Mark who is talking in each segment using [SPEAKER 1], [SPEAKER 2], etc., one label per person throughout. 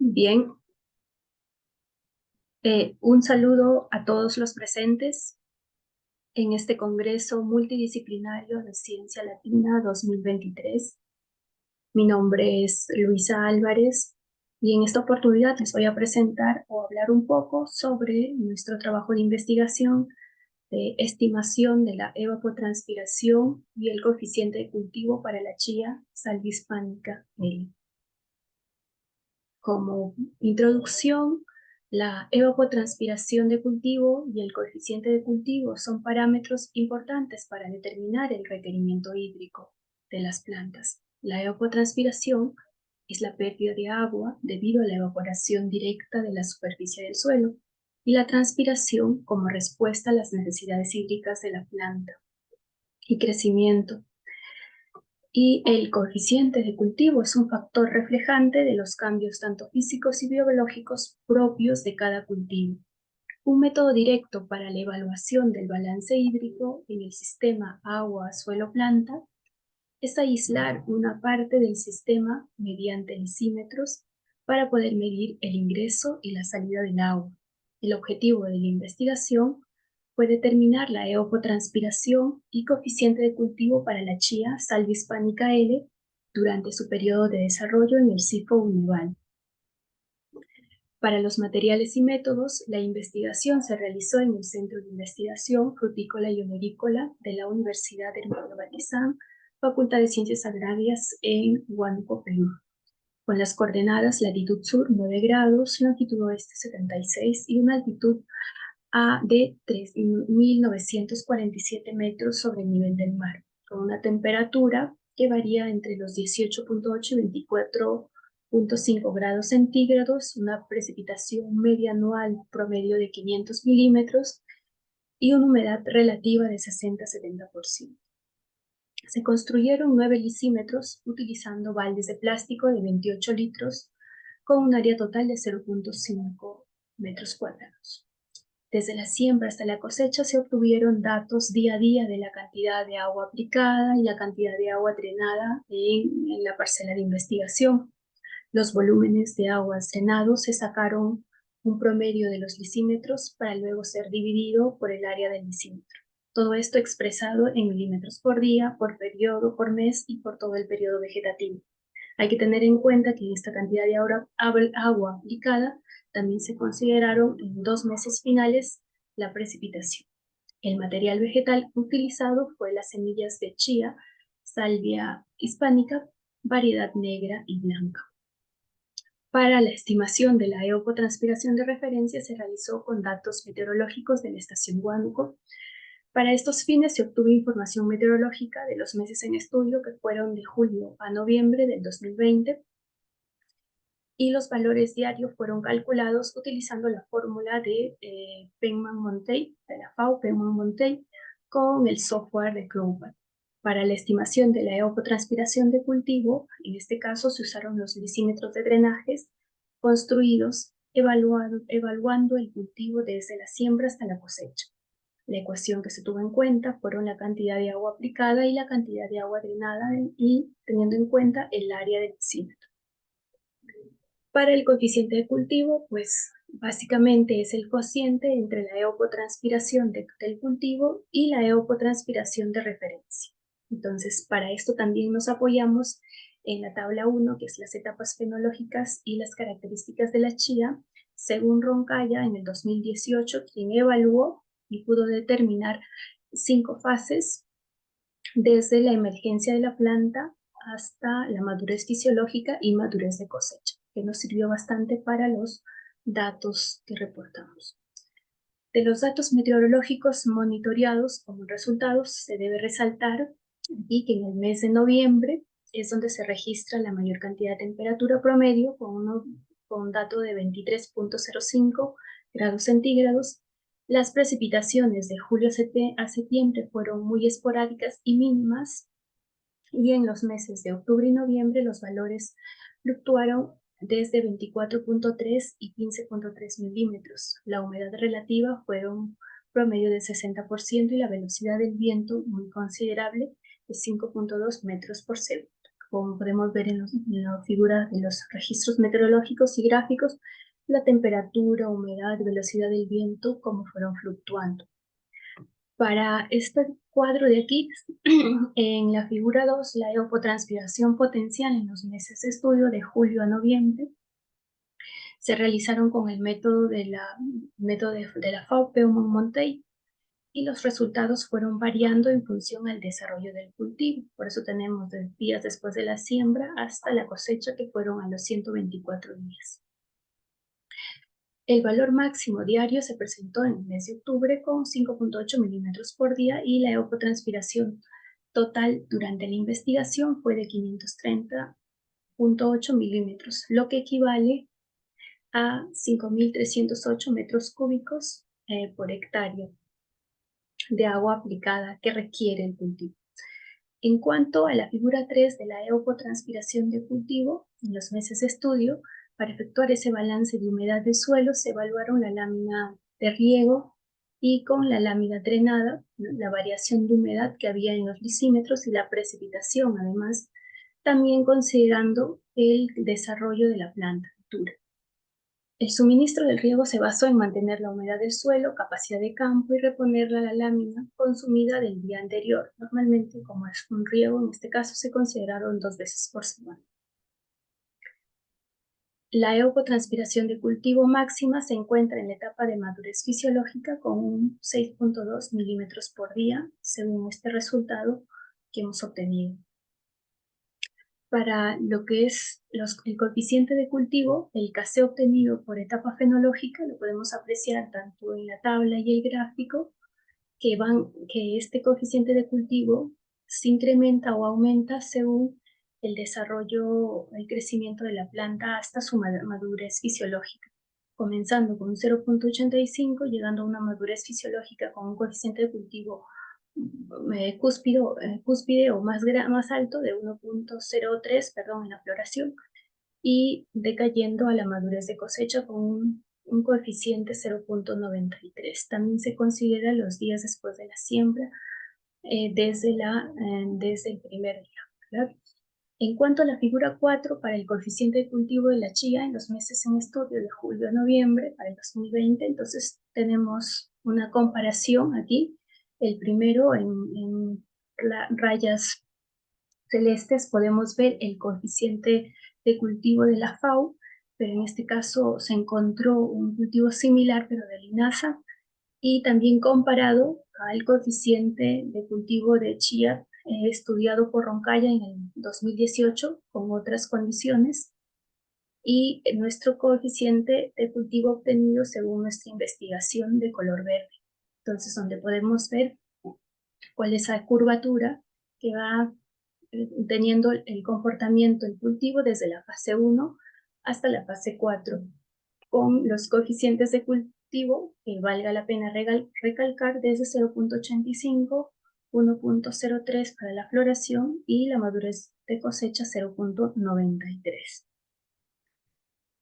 [SPEAKER 1] Bien, un saludo a todos los presentes en este Congreso Multidisciplinario de Ciencia Latina 2023. Mi nombre es Luisa Álvarez y en esta oportunidad les voy a presentar o hablar un poco sobre nuestro trabajo de investigación de estimación de la evapotranspiración y el coeficiente de cultivo para la chía salvispánica L. Como introducción, la evapotranspiración de cultivo y el coeficiente de cultivo son parámetros importantes para determinar el requerimiento hídrico de las plantas. La evapotranspiración es la pérdida de agua debido a la evaporación directa de la superficie del suelo y la transpiración como respuesta a las necesidades hídricas de la planta y crecimiento. Y el coeficiente de cultivo es un factor reflejante de los cambios tanto físicos y biológicos propios de cada cultivo. Un método directo para la evaluación del balance hídrico en el sistema agua-suelo-planta es aislar una parte del sistema mediante lisímetros para poder medir el ingreso y la salida del agua. El objetivo de la investigación fue determinar la evapotranspiración y coeficiente de cultivo para la chía salvispánica L durante su periodo de desarrollo en el Sifo Unival. Para los materiales y métodos, la investigación se realizó en el Centro de Investigación Frutícola y Olerícola de la Universidad Hermano Batizán, Facultad de Ciencias Agrarias en Huánuco, Perú, con las coordenadas latitud sur 9 grados, longitud oeste 76 y una altitud A de 3.947 metros sobre el nivel del mar, con una temperatura que varía entre los 18.8 y 24.5 grados centígrados, una precipitación media anual promedio de 500 milímetros y una humedad relativa de 60-70%. Se construyeron 9 lisímetros utilizando baldes de plástico de 28 litros con un área total de 0.5 metros cuadrados. Desde la siembra hasta la cosecha se obtuvieron datos día a día de la cantidad de agua aplicada y la cantidad de agua drenada en la parcela de investigación. Los volúmenes de aguas drenados se sacaron un promedio de los lisímetros para luego ser dividido por el área del lisímetro. Todo esto expresado en milímetros por día, por periodo, por mes y por todo el periodo vegetativo. Hay que tener en cuenta que en esta cantidad de agua aplicada también se consideraron en 2 meses finales la precipitación. El material vegetal utilizado fue las semillas de chía, salvia hispánica, variedad negra y blanca. Para la estimación de la evapotranspiración de referencia se realizó con datos meteorológicos de la estación Huánuco. Para estos fines se obtuvo información meteorológica de los meses en estudio que fueron de julio a noviembre del 2020 y los valores diarios fueron calculados utilizando la fórmula de Penman-Monthey, de la FAO Penman-Monthey, con el software de Crowbar. Para la estimación de la evapotranspiración de cultivo, en este caso se usaron los lisímetros de drenajes construidos evaluando el cultivo desde la siembra hasta la cosecha. La ecuación que se tuvo en cuenta fueron la cantidad de agua aplicada y la cantidad de agua drenada y teniendo en cuenta el área del lisímetro. Para el coeficiente de cultivo, pues básicamente es el cociente entre la evapotranspiración del cultivo y la evapotranspiración de referencia. Entonces, para esto también nos apoyamos en la tabla 1, que es las etapas fenológicas y las características de la chía, según Roncaya en el 2018, quien evaluó y pudo determinar 5 fases desde la emergencia de la planta hasta la madurez fisiológica y madurez de cosecha, que nos sirvió bastante para los datos que reportamos. De los datos meteorológicos monitoreados como resultados, se debe resaltar aquí que en el mes de noviembre es donde se registra la mayor cantidad de temperatura promedio con un dato de 23.05 grados centígrados. Las precipitaciones de julio a septiembre fueron muy esporádicas y mínimas, y en los meses de octubre y noviembre los valores fluctuaron desde 24.3 y 15.3 milímetros. La humedad relativa fue un promedio de 60% y la velocidad del viento muy considerable de 5.2 metros por segundo. como podemos ver en la figura de los registros meteorológicos y gráficos, la temperatura, humedad, velocidad del viento, cómo fueron fluctuando. Para este cuadro de aquí, en la figura 2, la evapotranspiración potencial en los meses de estudio de julio a noviembre se realizaron con el método de la FAO Peumont-Monteil, y los resultados fueron variando en función al desarrollo del cultivo. Por eso tenemos de días después de la siembra hasta la cosecha, que fueron a los 124 días. El valor máximo diario se presentó en el mes de octubre con 5.8 milímetros por día, y la evapotranspiración total durante la investigación fue de 530.8 milímetros, lo que equivale a 5.308 metros cúbicos por hectárea de agua aplicada que requiere el cultivo. En cuanto a la figura 3 de la evapotranspiración de cultivo, en los meses de estudio, para efectuar ese balance de humedad de suelo, se evaluaron la lámina de riego y con la lámina drenada, ¿no?, la variación de humedad que había en los lisímetros y la precipitación, además, también considerando el desarrollo de la planta futura. El suministro del riego se basó en mantener la humedad del suelo, capacidad de campo y reponerla a la lámina consumida del día anterior. Normalmente, como es un riego, en este caso se consideraron 2 veces por semana. La evapotranspiración de cultivo máxima se encuentra en la etapa de madurez fisiológica con un 6.2 milímetros por día, según este resultado que hemos obtenido. Para lo que es el coeficiente de cultivo, el Kc obtenido por etapa fenológica lo podemos apreciar tanto en la tabla y el gráfico, que este coeficiente de cultivo se incrementa o aumenta según el desarrollo, el crecimiento de la planta hasta su madurez fisiológica, comenzando con un 0.85, llegando a una madurez fisiológica con un coeficiente de cultivo cúspide o más alto de 1.03, en la floración, y decayendo a la madurez de cosecha con un coeficiente 0.93. También se considera los días después de la siembra, desde el primer día, ¿verdad? En cuanto a la figura 4, para el coeficiente de cultivo de la chía en los meses en estudio de julio a noviembre para el 2020, entonces tenemos una comparación aquí. El primero, en rayas celestes, podemos ver el coeficiente de cultivo de la FAO, pero en este caso se encontró un cultivo similar, pero de linaza, y también comparado al coeficiente de cultivo de chía estudiado por Roncalla en el 2018 con otras condiciones, y nuestro coeficiente de cultivo obtenido según nuestra investigación de color verde. Entonces, donde podemos ver cuál es la curvatura que va teniendo el comportamiento del cultivo desde la fase 1 hasta la fase 4, con los coeficientes de cultivo que valga la pena recalcar desde 0.85, 1.03 para la floración y la madurez de cosecha 0.93.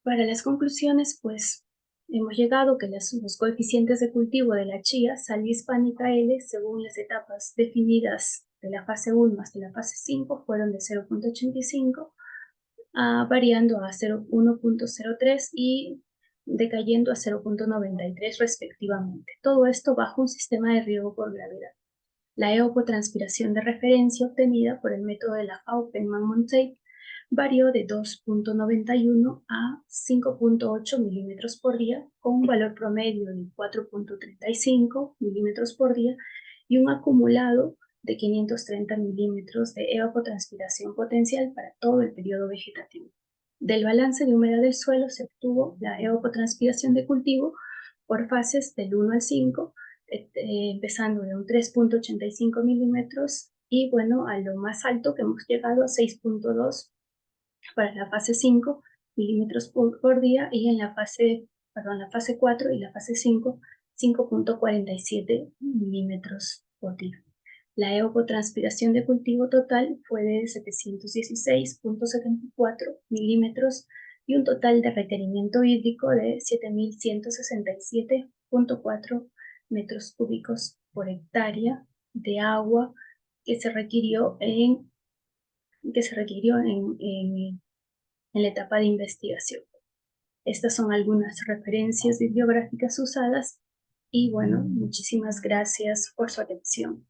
[SPEAKER 1] Para las conclusiones, pues hemos llegado que los coeficientes de cultivo de la chía, salvia hispánica L, según las etapas definidas de la fase 1 hasta la fase 5, fueron de 0.85, variando a 1.03 y decayendo a 0.93 respectivamente. Todo esto bajo un sistema de riego por gravedad. La evapotranspiración de referencia obtenida por el método de la FAO Peumont-Monteil varió de 2.91 a 5.8 milímetros por día, con un valor promedio de 4.35 milímetros por día y un acumulado de 530 milímetros de evapotranspiración potencial para todo el periodo vegetativo. Del balance de humedad del suelo se obtuvo la evapotranspiración de cultivo por fases del 1 al 5, empezando de un 3.85 milímetros y bueno, a lo más alto que hemos llegado a 6.2 para la fase 5 milímetros por día, y en la fase 4 y la fase 5, 5.47 milímetros por día. La evapotranspiración de cultivo total fue de 716.74 milímetros y un total de requerimiento hídrico de 7.167.4 metros cúbicos por hectárea de agua que se requirió en que se requirió en la etapa de investigación. Estas son algunas referencias bibliográficas usadas y bueno, muchísimas gracias por su atención.